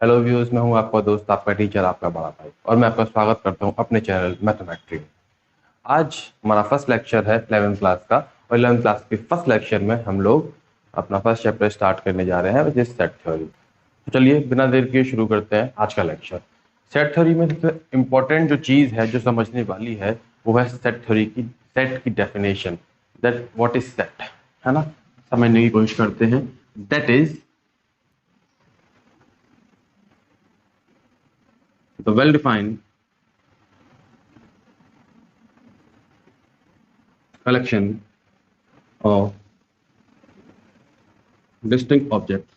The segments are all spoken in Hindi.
हेलो व्यूअर्स, मैं हूं आपका दोस्त, आपका टीचर, आपका बड़ा भाई, और मैं आपका स्वागत करता हूं अपने चैनल मैथमेट्री में। आज हमारा फर्स्ट लेक्चर है 11th क्लास का, और 11th क्लास के फर्स्ट लेक्चर में हम लोग अपना फर्स्ट चैप्टर स्टार्ट करने जा रहे हैं, विच इज सेट थ्योरी। तो चलिए बिना देर किए शुरू करते हैं आज का लेक्चर। सेट थ्योरी में सबसे इम्पोर्टेंट जो चीज़ है, जो समझने वाली है, वो है सेट थ्योरी की, सेट की definition. That what is set, है ना। समझने की कोशिश करते हैं। That is the well defined collection of distinct objects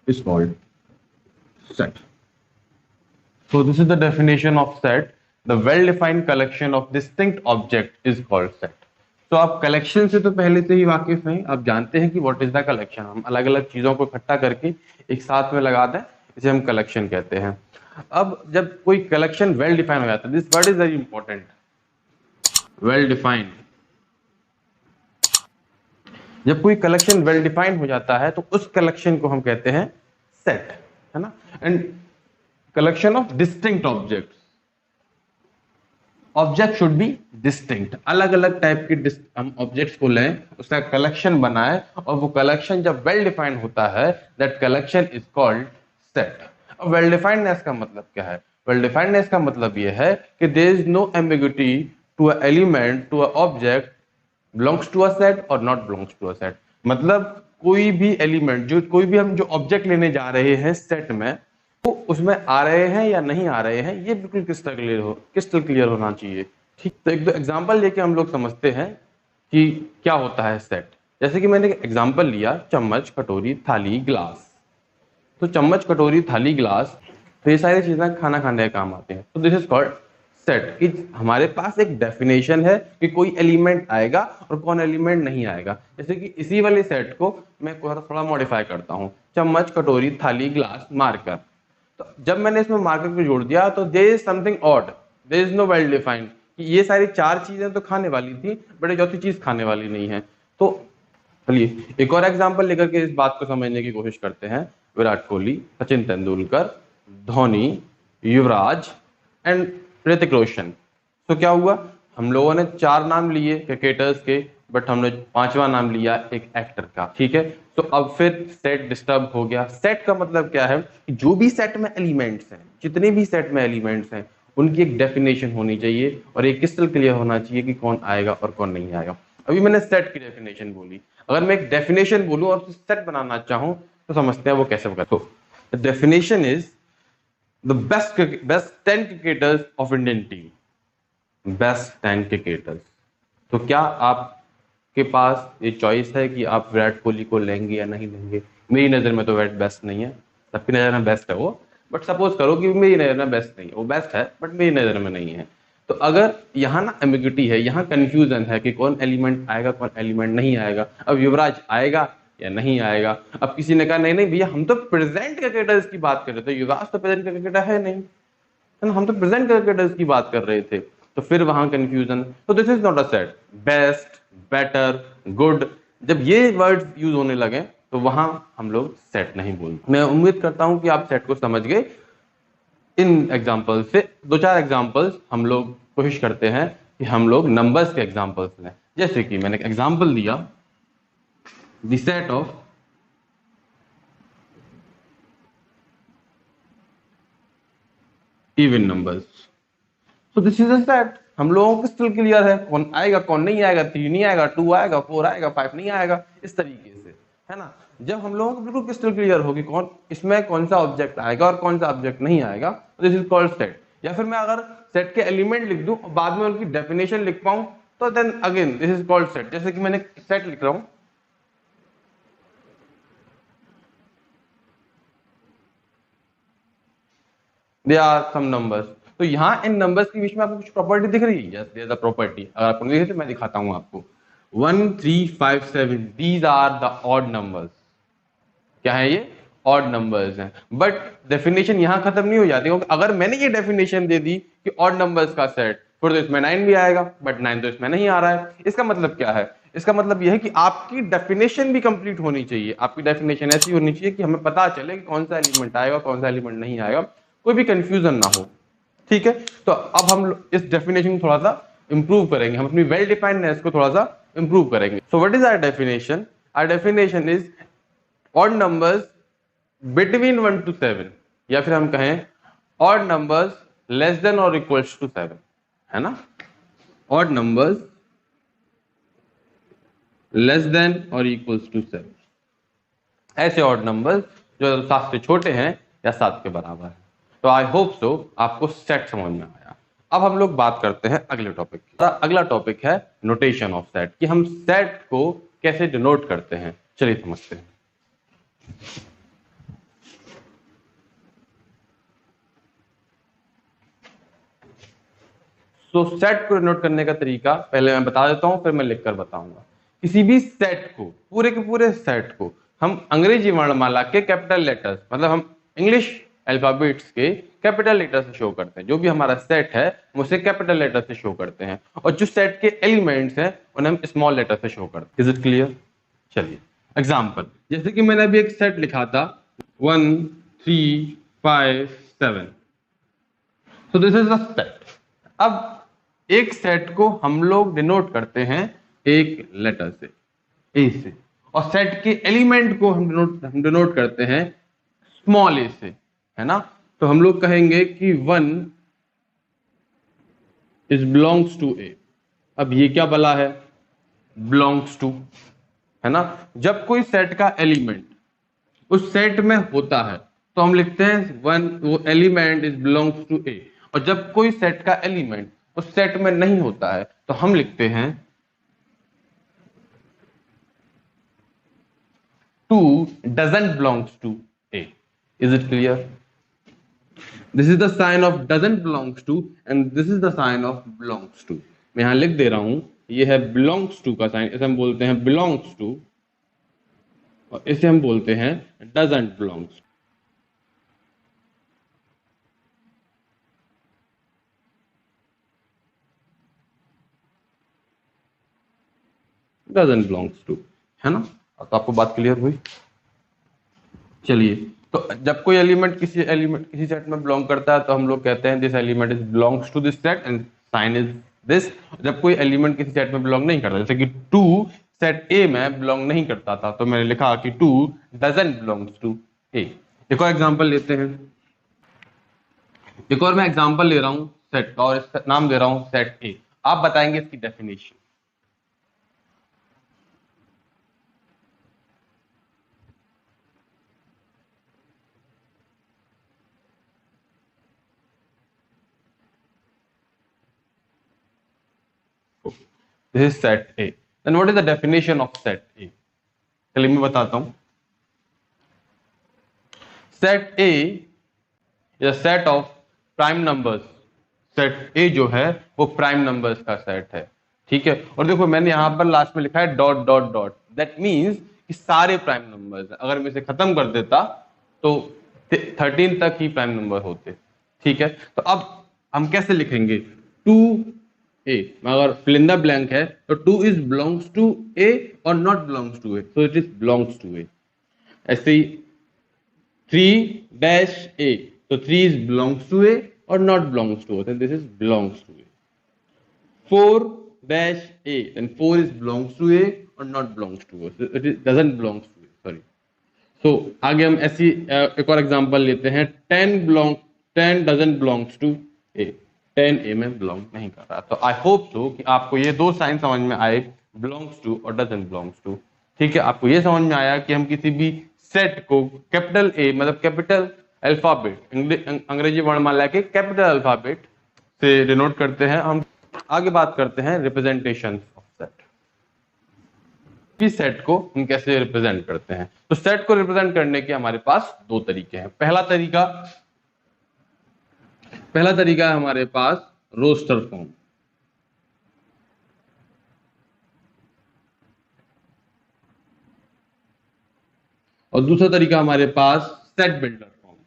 is called set. So this is the definition of set. The well-defined collection of distinct object is called set. तो आप कलेक्शन से तो पहले से ही वाकिफ हैं, आप जानते हैं कि व्हाट इज द कलेक्शन। हम अलग अलग चीजों को इकट्ठा करके एक साथ में लगा दें, इसे हम कलेक्शन कहते हैं। अब जब कोई कलेक्शन वेल डिफाइन हो जाता है, this word is very important, well defined. जब कोई कलेक्शन वेल डिफाइंड हो जाता है तो उस कलेक्शन को हम कहते हैं सेट, है ना। And collection of distinct objects, object should be distinct, अलग अलग टाइप के हम ऑब्जेक्ट्स को लें, उसका कलेक्शन बनाए, और वो कलेक्शन जब वेल डिफाइंड होता है, that collection is called set. अब वेल डिफाइंडनेस का मतलब क्या है? वेल डिफाइंडनेस का मतलब ये है कि there is no ambiguity to a element, to a object belongs to a set or not belongs to a set। मतलब कोई भी एलिमेंट, जो कोई भी हम जो ऑब्जेक्ट लेने जा रहे हैं सेट में, वो उसमें आ रहे हैं या नहीं आ रहे हैं, ये बिल्कुल क्रिस्टल क्लियर होना चाहिए। ठीक, तो एक दो एग्जांपल लेके हम लोग समझते हैं कि क्या होता है सेट। जैसे कि मैंने एक एग्जांपल लिया, चम्मच, कटोरी, थाली, ग्लास। तो चम्मच, कटोरी, थाली, ग्लास, तो ये सारी चीजें खाना खाने के काम आते हैं। तो दिस इज कॉल्ड सेट। कि हमारे पास एक डेफिनेशन है कि कोई एलिमेंट आएगा और कौन एलिमेंट नहीं आएगा। जैसे कि इसी वाले सेट को मैं थोड़ा मॉडिफाई करता हूँ, चम्मच, कटोरी, थाली, ग्लास, मार्कर। तो जब मैंने इसमें मार्कर को जोड़ दिया तो there is something odd, there is no well defined कि ये सारी चार चीजें तो खाने वाली थी, बट चौथी चीज खाने वाली नहीं है। तो चलिए एक और एग्जांपल लेकर के इस बात को समझने की कोशिश करते हैं। विराट कोहली, सचिन तेंदुलकर, धोनी, युवराज एंड ऋतिक रोशन। तो क्या हुआ, हम लोगों ने चार नाम लिए क्रिकेटर्स के, बट हमने पांचवा नाम लिया एक एक्टर का। ठीक है, तो अब फिर सेट डिस्टर्ब हो गया। सेट का मतलब क्या है कि जो भी सेट में एलिमेंट्स हैं, जितने भी सेट में एलिमेंट्स हैं, उनकी एक डेफिनेशन होनी चाहिए और एक क्रिस्टल क्लियर होना चाहिए कि कौन आएगा और कौन नहीं आएगा। अभी मैंने सेट की डेफिनेशन बोली, अगर मैं एक डेफिनेशन बोलूं और सेट बनाना चाहूं तो समझते हैं वो कैसे होगा। तो definition is the best 10 cricketers of Indian team, best 10 cricketers. तो क्या आपके पास ये चॉइस है कि आप विराट कोहली को लेंगे या नहीं लेंगे? मेरी नजर में तो विराट बेस्ट नहीं है, सबकी नजर में बेस्ट है वो, बट सपोज करो कि मेरी नजर में बेस्ट नहीं है, वो बेस्ट है बट मेरी नजर में नहीं है। तो अगर यहाँ ना एम्बिग्यूटी है, यहाँ कंफ्यूजन है कि कौन एलिमेंट आएगा कौन एलिमेंट नहीं आएगा। अब युवराज आएगा या नहीं आएगा। अब किसी ने कहा नहीं नहीं भैया, हम तो प्रेजेंट क्रिकेटर्स की बात कर रहे थे, युवराज तो प्रेजेंट क्रिकेटर है नहीं, है ना, हम तो प्रेजेंट क्रिकेटर्स की बात कर रहे थे। तो फिर वहां कंफ्यूजन। तो this is not a set. Best, better, good, जब ये वर्ड्स यूज होने लगे तो वहां हम लोग सेट नहीं बोलते। मैं उम्मीद करता हूं कि आप सेट को समझ गए। इन एग्जाम्पल से दो चार एग्जाम्पल्स हम लोग कोशिश करते हैं कि हम लोग नंबर्स के एग्जाम्पल्स लें। जैसे कि मैंने एक एग्जाम्पल दिया, the set of even numbers. तो दिस इज अ सेट। हम लोगों को क्रिस्टल क्लियर है कौन आएगा कौन नहीं आएगा, 3 नहीं आएगा, 2 आएगा, 4 आएगा, 5 नहीं आएगा, इस तरीके से, है ना। जब हम लोगों को बिल्कुल क्रिस्टल क्लियर होगी कौन इसमें कौन सा ऑब्जेक्ट आएगा और कौन सा ऑब्जेक्ट नहीं आएगा, दिस इज कॉल्ड सेट। या फिर मैं अगर सेट के एलिमेंट लिख दूं और बाद में उनकी डेफिनेशन लिख पाऊं तो then again this is called set. जैसे कि मैंने सेट लिख रहा हूं, दे आर सम नंबर्स। तो यहाँ इन नंबर्स के बीच में आपको कुछ प्रॉपर्टी दिख रही है? Yes, there is a property. अगर आपको नहीं दिख रही तो मैं दिखाता हूँ आपको। 1 3 5 7, these are the odd numbers. क्या है ये? ऑड नंबर्स हैं। बट डेफिनेशन यहां खत्म नहीं हो जाती, क्योंकि अगर मैंने ये डेफिनेशन दे दी कि ऑड नंबर्स का सेट, फिर तो इसमें 9 भी आएगा, बट 9 तो इसमें नहीं आ रहा है। इसका मतलब क्या है? इसका मतलब यह है कि आपकी डेफिनेशन भी कंप्लीट होनी चाहिए। आपकी डेफिनेशन ऐसी होनी चाहिए कि हमें पता चले कि कौन सा एलिमेंट आएगा, कौन सा एलिमेंट नहीं आएगा, कोई भी कंफ्यूजन ना हो। ठीक है, तो अब हम इस डेफिनेशन को थोड़ा सा इंप्रूव करेंगे, हम अपनी वेल डिफाइंडनेस को थोड़ा सा इंप्रूव करेंगे। So what is our definition? Our definition is odd numbers between 1 to 7, या फिर हम कहें ऑड नंबर्स लेस देन और इक्वल्स टू 7, है ना? ऑड नंबर्स लेस देन और इक्वल्स टू 7, ऐसे ऑड नंबर्स जो 7 से छोटे हैं या 7 के बराबर है। तो आई होप सो आपको सेट समझ में आया। अब हम लोग बात करते हैं अगले टॉपिक की। अगला टॉपिक है नोटेशन ऑफ सेट, कि हम सेट को कैसे डिनोट करते हैं। चलिए समझते हैं। तो सेट को डिनोट करने का तरीका पहले मैं बता देता हूं, फिर मैं लिखकर बताऊंगा। किसी भी सेट को, पूरे के पूरे सेट को हम अंग्रेजी वर्णमाला के कैपिटल लेटर्स, मतलब हम इंग्लिश अल्फाबेट्स के कैपिटल लेटर से शो करते हैं। जो भी हमारा सेट है उसे कैपिटल लेटर से शो करते हैं, और जो सेट के एलिमेंट्स हैं उन्हें हम स्मॉल लेटर से शो करते हैं। Is it clear? चलिए एग्जाम्पल, जैसे कि मैंने अभी एक सेट लिखा था 1 3 5 7, so this is the set. अब एक सेट को हम लोग डिनोट करते हैं एक लेटर से, ए से, और सेट के एलिमेंट को हम डिनोट करते हैं स्मॉल ए से, है ना? तो हम लोग कहेंगे कि 1 इज बिलोंग्स टू ए। अब ये क्या बला है? बिलोंग्स टू, है ना? जब कोई सेट का एलिमेंट उस सेट में होता है तो हम लिखते हैं वन, वो element is belongs to A. और जब कोई सेट का एलिमेंट उस सेट में नहीं होता है तो हम लिखते हैं 2 doesn't belongs to A. Is it clear? This is the sign of doesn't belongs to and this is the sign of belongs to. मैं यहां लिख दे रहा हूं, ये है belongs to का साइन, इसे हम बोलते हैं belongs to, और इसे हम बोलते हैं doesn't belongs to. doesn't belongs to, है ना? तो आपको बात क्लियर हुई? चलिए, तो जब कोई एलिमेंट किसी सेट में बिलोंग करता है तो हम लोग कहते हैं this element is belongs to this set and sign is this. जब कोई एलिमेंट किसी सेट में बिलोंग नहीं करता, जैसे कि 2 सेट ए में बिलोंग नहीं करता था, तो मैंने लिखा कि 2 डजंट बिलोंग्स टू ए। एक और एग्जांपल लेते हैं, एक और मैं एग्जांपल ले रहा हूं सेट का, और इसका नाम दे रहा हूं सेट ए। आप बताएंगे इसकी definition. This is set A, then what is the definition of set A? चलिए मैं बताता हूं। सेट ए या set of prime numbers, set A जो है वो प्राइम नंबर्स का सेट है। ठीक है, और देखो मैंने यहां पर लास्ट में लिखा है dot dot dot, that means कि सारे प्राइम नंबर्स। अगर मैं इसे खत्म कर देता तो 13 तक ही प्राइम नंबर होते। ठीक है, तो अब हम कैसे लिखेंगे? 2 ए, अगर फिल इन द ब्लैंक है तो 2 इज बिलोंग्स टू ए और not belongs to A, so it is belongs to A. ऐसे ही 3 dash a, so 3 is belongs to a or not belongs to a, then this is belongs to a. 4 dash a, then 4 is belongs to a or not belongs to a, so it is, doesn't belongs to a, sorry. So आगे हम ऐसी एक और एग्जांपल लेते हैं 10 doesn't belongs to a, 10 a में बिलोंग नहीं कर रहा। तो आई होप सो कि आपको ये दो साइन समझ में आए, बिलोंग्स टू और डजंट बिलोंग्स टू। ठीक है, आपको ये समझ में आया कि हम किसी भी सेट को कैपिटल ए मतलब कैपिटल अल्फाबेट, अंग्रेजी वर्णमाला के कैपिटल अल्फाबेट से डिनोट करते हैं। हम आगे बात करते हैं रिप्रेजेंटेशन ऑफ सेट, कि सेट को हम कैसे रिप्रेजेंट करते हैं। तो सेट को रिप्रेजेंट करने के हमारे पास दो तरीके हैं। पहला तरीका है हमारे पास रोस्टर फॉर्म, और दूसरा तरीका हमारे पास सेट बिल्डर फॉर्म।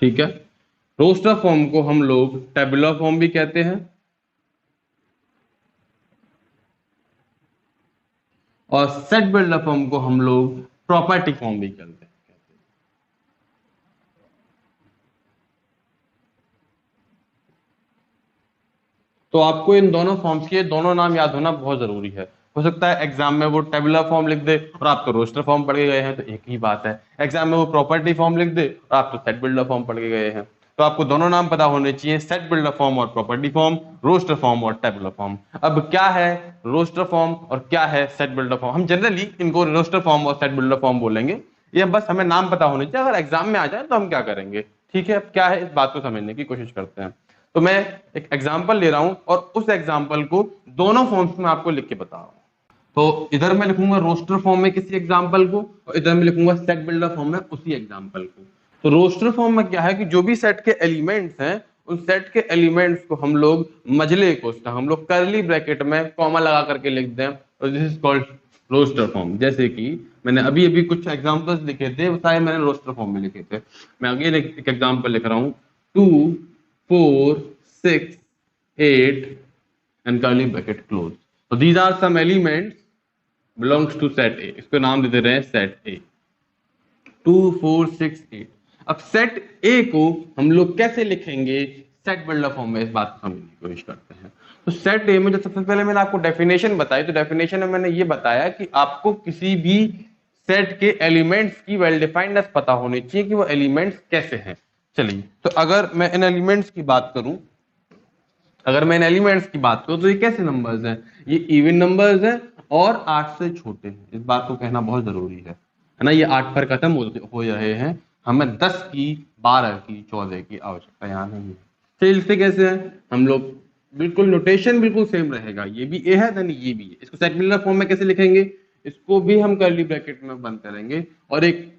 ठीक है। रोस्टर फॉर्म को हम लोग टेबुलर फॉर्म भी कहते हैं और सेट बिल्डर फॉर्म को हम लोग प्रॉपर्टी फॉर्म भी कहते हैं। तो आपको इन दोनों फॉर्म्स के दोनों नाम याद होना बहुत जरूरी है। हो सकता है एग्जाम में वो टेबुलर फॉर्म लिख दे और आप तो रोस्टर फॉर्म पढ़ के गए हैं, तो एक ही बात है। एग्जाम में वो प्रॉपर्टी फॉर्म लिख दे और आप तो सेट बिल्डर फॉर्म पढ़ के गए हैं। तो आपको दोनों नाम पता होने चाहिए, सेट बिल्डर फॉर्म और प्रॉपर्टी फॉर्म, रोस्टर फॉर्म और टेबुलर फॉर्म। अब क्या है रोस्टर फॉर्म और क्या है सेट बिल्डर फॉर्म, हम जनरली इनको रोस्टर फॉर्म और सेट बिल्डर फॉर्म बोलेंगे। ये बस हमें नाम पता होने चाहिए, अगर एग्जाम में आ जाए तो हम क्या करेंगे। ठीक है, अब क्या है इस बात को समझने की कोशिश करते हैं। तो मैं एक एग्जांपल ले रहा हूं और उस एग्जांपल को दोनों फॉर्म्स में आपको लिख के बता रहा हूं। तो इधर मैं लिखूंगा रोस्टर फॉर्म में किसी एग्जांपल को और इधर मैं लिखूंगा सेट बिल्डर फॉर्म में उसी एग्जांपल को। तो रोस्टर फॉर्म में क्या है कि जो भी सेट के एलिमेंट्स हैं उन सेट के एलिमेंट्स को हम लोग मजले को हम लोग करली ब्रैकेट में कॉमा लगा करके लिख दें, और this is called roster form. जैसे कि मैंने अभी अभी कुछ एग्जांपल्स लिखे थे, वो सारे मैंने रोस्टर फॉर्म में लिखे थे। मैं अगेन एक एग्जांपल लिख रहा हूं, 2 4 6 8 and curly bracket close. So these are some elements belongs to set A. इसको नाम दे दे रहे हैं set A। 2 4 6 8। अब set A को हम लोग कैसे लिखेंगे सेट बिल्डर फॉर्म में, इस बात को समझने की कोशिश करते हैं। तो सेट A में जो सबसे पहले मैंने आपको डेफिनेशन बताई, तो डेफिनेशन में मैंने ये बताया कि आपको किसी भी सेट के एलिमेंट्स की वेल डिफाइंडनेस पता होनी चाहिए कि वो एलिमेंट्स कैसे हैं। चलिए, तो अगर मैं इन एलिमेंट्स की बात करूं, अगर मैं इन एलिमेंट्स की बात करूं तो ये कैसे नंबर्स हैं, ये इवन नंबर्स हैं और 8 से छोटे हैं। इस बात को कहना बहुत जरूरी है ना। ये 8 पर खत्म हो रहे हैं, हमें 10 की 12 की 14 की आवश्यकता यहाँ नहीं है। चलिए इससे कैसे है, हम लोग बिल्कुल नोटेशन बिल्कुल सेम रहेगा, ये भी ए है देन ये भी है। इसको सेट बिल्डर फॉर्म में कैसे लिखेंगे, इसको भी हम कर्ली ब्रैकेट में बंद करेंगे और एक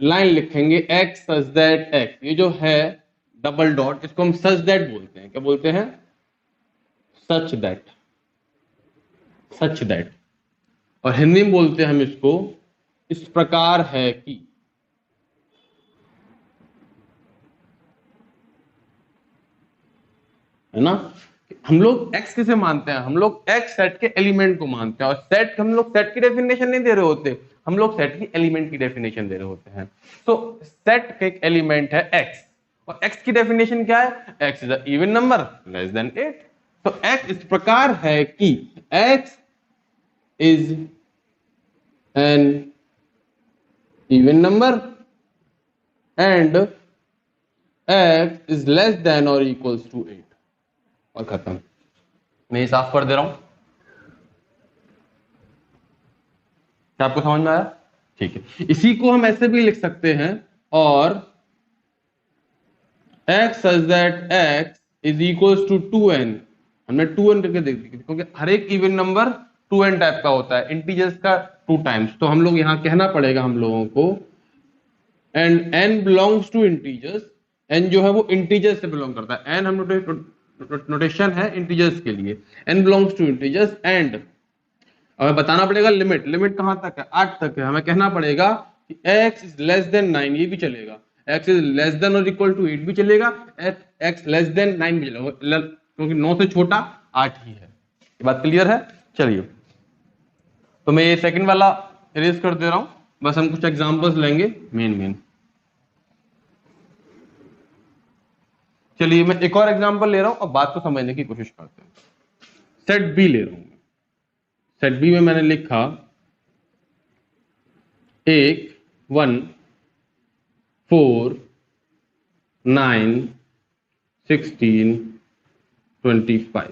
लाइन लिखेंगे एक्स सच दैट एक्स, ये जो है डबल डॉट, इसको हम सच दैट बोलते हैं। क्या बोलते हैं, सच दैट, सच दैट। और हिंदी में बोलते हैं हम इसको इस प्रकार है कि। है ना, हम लोग x किसे मानते हैं, हम लोग x सेट के एलिमेंट को मानते हैं और सेट हम लोग सेट की डेफिनेशन नहीं दे रहे होते, हम लोग सेट की एलिमेंट की डेफिनेशन दे रहे होते हैं। तो सेट का एक एलिमेंट है x और x की डेफिनेशन क्या है, x is a even number less than 8। तो x इस प्रकार है कि x is an even number and x is less than और इक्वल्स टू 8 और खत्म। मैं ये साफ कर दे रहा हूं, क्या आपको समझ में आया। ठीक है, इसी को हम ऐसे भी लिख सकते हैं और x such that x is equals to 2n। हमने 2n करके देख दिया क्योंकि हर एक इवन नंबर 2n टाइप का होता है, इंटीजर्स का 2 टाइम्स। तो हम लोग यहां कहना पड़ेगा हम लोगों को and n belongs to integers, n जो है वो इंटीजर्स से बिलोंग करता है। n हम नोटेशन है इंटीजर्स के लिए, n belongs to integers and हमें बताना पड़ेगा लिमिट, लिमिट कहां तक है, 8 तक है। हमें कहना पड़ेगा कि x इज लेस देन 9, ये भी चलेगा, x इज लेस देन और इक्वल टू 8 भी चलेगा, x लेस देन 9 भी चलेगा, क्योंकि 9 से छोटा 8 ही है। ये बात क्लियर है। चलिए, तो मैं ये सेकंड वाला इरेज कर दे रहा हूं, बस हम कुछ एग्जांपल्स लेंगे मेन। चलिए, मैं एक और एग्जांपल ले रहा हूं और बात को समझने की कोशिश करते हैं। सेट बी ले रहा हूं, सेट बी में मैंने लिखा 1 1 4 9 16 25,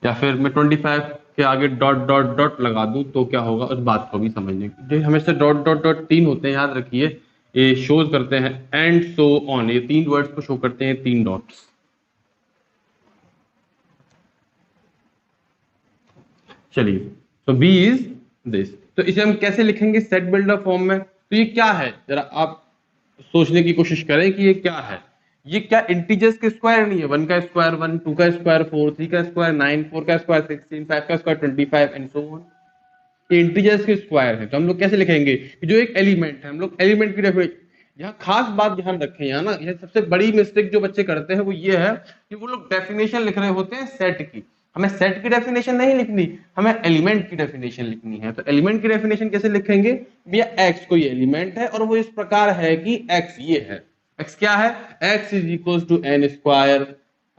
या फिर मैं 25 के आगे डॉट डॉट डॉट लगा दूं तो क्या होगा, उस बात को भी समझने की। जो हमेशा डॉट डॉट डॉट 3 होते हैं, याद रखिए, ये शोज करते हैं एंड सो ऑन, ये 3 वर्ड्स को शो करते हैं 3 डॉट्स। चलिए, तो बी इज दिस, तो इसे हम कैसे लिखेंगे सेट बिल्डर फॉर्म में। तो ये क्या है, जरा आप सोचने की कोशिश करें कि ये क्या है। ये क्या इंटीजर्स के स्क्वायर नहीं है, 1 का स्क्वायर 1, 2 का स्क्वायर 4, 3 का स्क्वायर 9, 4 का स्क्वायर 16, 5 का स्क्वायर 25 एंड सो ऑन। ये इंटीजर्स के स्क्वायर है। तो हम लोग कैसे लिखेंगे, जो एक एलिमेंट है, हम लोग एलिमेंट की यहाँ खास बात ध्यान रखें, यहाँ ना ये सबसे बड़ी मिस्टेक जो बच्चे करते हैं वो ये है कि वो लोग डेफिनेशन लिख रहे होते हैं सेट की। हमें सेट की डेफिनेशन नहीं लिखनी, हमें एलिमेंट की डेफिनेशन लिखनी है। तो एलिमेंट की डेफिनेशन कैसे लिखेंगे भैया, एक्स कोई एलिमेंट है और वो इस प्रकार है कि एक्स ये है, एक्स क्या है, X is equal to N square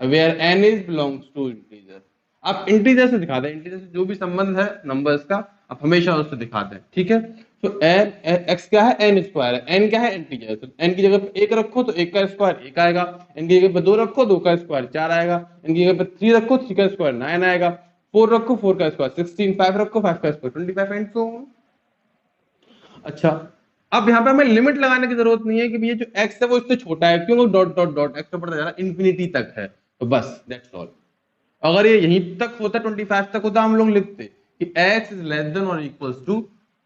where N is belongs to integer. आप इंटीजर से दिखाते हैं, इंटीजर से जो भी संबंध है नंबर्स का आप हमेशा उससे दिखाते हैं, ठीक है। तो एन एक्स क्या है, एन स्क्वायर है, एन क्या है इंटीजर, तो एन की जगह पे एक रखो तो एक का स्क्वायर एक आएगा, एन की जगह पे दो रखो दो का स्क्वायर चार आएगा, एन की जगह पे थ्री रखो थ्री का स्क्वायर नाइन आएगा, फोर रखो फोर का स्क्वायर 16, फाइव रखो फाइव का स्क्वायर 25 एंड सो ऑन। अच्छा, अब यहाँ पे हमें लिमिट लगाने की जरूरत नहीं है कि ये जो x है वो इससे छोटा है, क्यों, डॉट डॉट डॉट एक्स तो बढ़ता जा रहा है इंफिनिटी तक है, तो बस दैट्स ऑल। अगर ये यहीं तक होता 25 तक होता हम लोग लिखते कि x इज लेस देन और इक्वल्स टू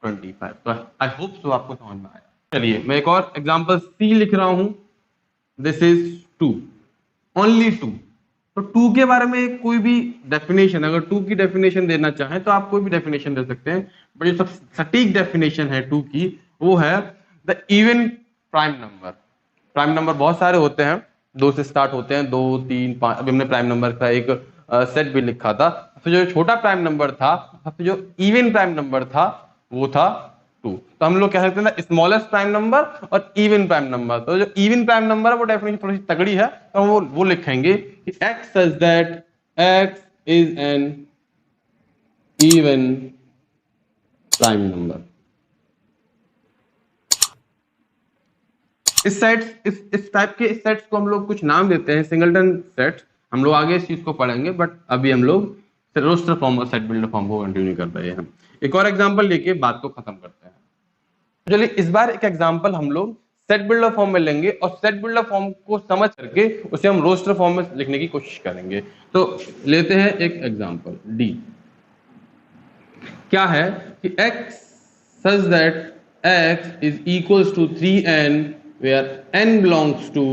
25। तो आई होप सो आपको समझ में आया। चलिए मैं एक और एग्जांपल C लिख रहा हूं, दिस इज 2, ओनली 2। तो 2 के बारे में कोई भी डेफिनेशन, अगर 2 की डेफिनेशन देना चाहें तो आप कोई भी डेफिनेशन दे सकते हैं, बट जो सब सटीक डेफिनेशन है 2 की वो है the even prime number. Prime number बहुत सारे होते हैं, 2 से स्टार्ट होते हैं, 2 3 5। अभी हमने प्राइम नंबर का एक सेट भी लिखा था। फिर जो छोटा प्राइम नंबर था, फिर जो इवन प्राइम नंबर था वो था 2। तो हम लोग कह सकते हैं स्मॉलेस्ट प्राइम नंबर और इवन प्राइम नंबर। तो जो इवन प्राइम नंबर है वो डेफिनेशन थोड़ी सी तगड़ी है, तो वो लिखेंगे कि x such that x is an even prime number. इस टाइप के सेट्स को हम लोग कुछ नाम देते हैं, सिंगलटन सेट्स। हम लोग आगे इस चीज को पढ़ेंगे, बट अभी हम लोग रोस्टर फॉर्म और सेट बिल्डर फॉर्म को कंटिन्यू कर रहे हैं। एक और एग्जांपल लेके बात को खत्म करते हैं। चलिए इस बार एक एग्जांपल हम लोग सेट बिल्डर फॉर्म में लेंगे और सेट बिल्डर फॉर्म को समझ करके उसे हम रोस्टर फॉर्म में लिखने की कोशिश करेंगे। तो लेते हैं एक एग्जांपल डी। क्या है कि x such that x is equals to 3n where n belongs to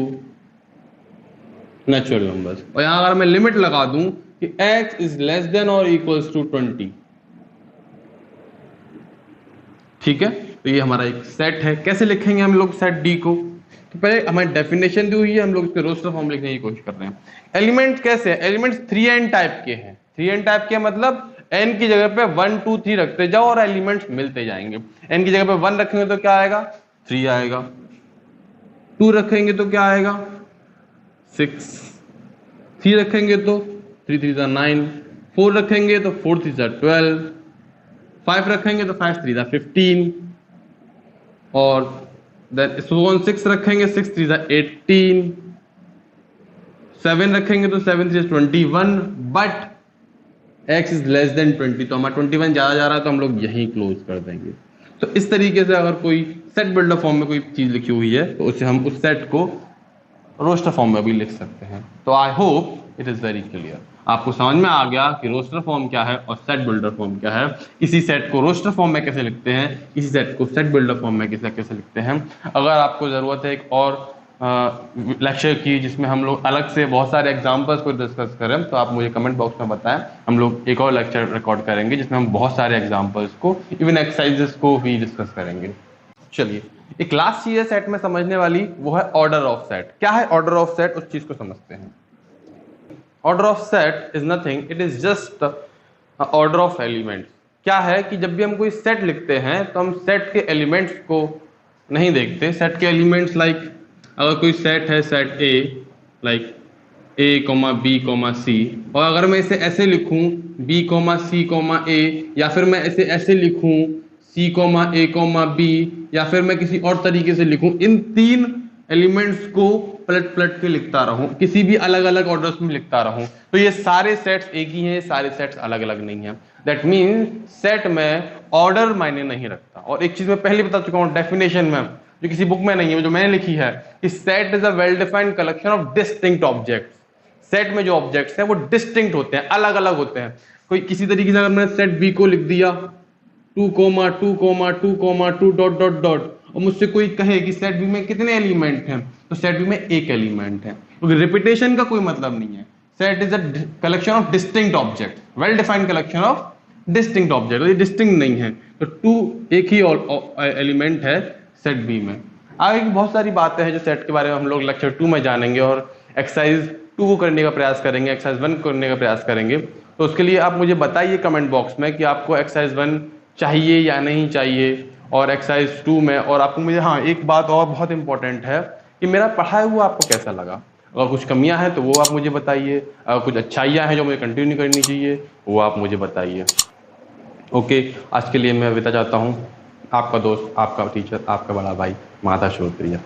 natural numbers। और यहां अगर मैं लिमिट लगा दूं कि x is less than or equals to 20, ठीक है। तो ये हमारा एक सेट है। कैसे लिखेंगे हम लोग सेट डी को, तो पहले हमारी डेफिनेशन दी हुई है, हम लोग इसके रोस्टर फॉर्म लिखने की कोशिश कर रहे हैं। एलिमेंट्स कैसे है, एलिमेंट्स 3n टाइप के हैं। 3n टाइप के मतलब n की जगह पे 1 2 3 रखते जाओ और एलिमेंट्स मिलते जाएंगे। n की जगह पे 1 रखेंगे तो क्या आएगा 3 आएगा, 2 रखेंगे तो क्या आएगा 6, 3 रखेंगे तो 3 3 9, 4 रखेंगे तो 4 3 12, 5 रखेंगे तो 5 3 15, और देन 6 रखेंगे 6 3 18, 7 रखेंगे तो 7 3 21, but x is less than 20, तो हमारा 21 ज्यादा जा रहा है तो हम लोग यहीं क्लोज कर देंगे। तो इस तरीके से अगर कोई सेट बिल्डर फॉर्म में कोई चीज लिखी हुई है तो उसे हम उस सेट को रोस्टर फॉर्म में भी लिख सकते हैं। तो I hope it is very clear, आपको समझ में आ गया कि रोस्टर फॉर्म क्या है और सेट बिल्डर फॉर्म क्या है। इसी सेट को रोस्टर फॉर्म में कैसे लिखते हैं, इसी सेट को सेट बिल्डर फॉर्म में कैसे लिखते हैं। अगर आपको जरूरत है एक और लेक्चर की जिसमें हम लोग अलग से बहुत सारे एग्जांपल्स को डिस्कस करें, तो आप मुझे कमेंट बॉक्स में बताएं। हम लोग एक और लेक्चर रिकॉर्ड करेंगे जिसमें हम बहुत सारे एग्जांपल्स को, इवन एक्सरसाइजेस को भी डिस्कस करेंगे। चलिए एक लास्ट चीज है सेट में समझने वाली, वो है ऑर्डर ऑफ सेट। क्या है ऑर्डर ऑफ सेट, उस चीज को समझते हैं। Order of set is nothing, it is just order of elements. क्या है कि जब भी हम कोई सेट लिखते हैं तो हम सेट के एलिमेंट्स को नहीं देखते। सेट के एलिमेंट्स लाइक अगर कोई सेट है set A, like a, b, c, और अगर मैं इसे ऐसे लिखूं b, c, a, या फिर मैं इसे ऐसे लिखूं c, a, b, या फिर मैं किसी और तरीके से लिखूं, इन 3 एलिमेंट्स को पलट पलट के लिखता रहूं, किसी भी अलग अलग ऑर्डर्स में लिखता रहूं, तो ये सारे सेट्स एक ही हैं, सारे सेट्स अलग अलग नहीं है। दैट मीन सेट में ऑर्डर मायने नहीं रखता। और एक चीज मैं पहले बता चुका हूं डेफिनेशन में, जो किसी बुक में नहीं है, जो मैंने लिखी है, कि set is a well defined collection of distinct objects. Set में जो ऑब्जेक्ट्स हैं वो डिस्टिंक्ट होते हैं, अलग अलग होते हैं। कोई किसी तरीके से अगर मैंने सेट बी को लिख दिया 2, 2, 2, 2 डॉट डॉट डॉट, और मुझसे कोई कहे कि सेट बी में कितने एलिमेंट हैं, तो सेट बी में एक एलिमेंट है, क्योंकि रिपीटेशन का कोई मतलब नहीं है। Set is a collection of distinct object, well defined collection of distinct object. ये डिस्टिंक्ट नहीं है, तो 2 एक ही एलिमेंट है सेट बी में। आगे की बहुत सारी बातें हैं जो सेट के बारे में हम लोग लेक्चर 2 में जानेंगे और एक्सरसाइज 2 को करने का प्रयास करेंगे, एक्सरसाइज 1 करने का प्रयास करेंगे। तो उसके लिए आप मुझे बताइए कमेंट बॉक्स में कि आपको एक्सरसाइज 1 चाहिए या नहीं चाहिए और एक्सरसाइज 2 में। और आपको मुझे, हाँ, एक बात और बहुत इंपॉर्टेंट है कि मेरा पढ़ाया हुआ आपको कैसा लगा। अगर कुछ कमियां हैं तो वो आप मुझे बताइए, अगर कुछ अच्छाइयां हैं जो मुझे कंटिन्यू करनी चाहिए वो आप मुझे बताइए। ओके, आज के लिए मैं विदा चाहता हूँ। आपका दोस्त, आपका टीचर, आपका बड़ा भाई माता शुक्रिया।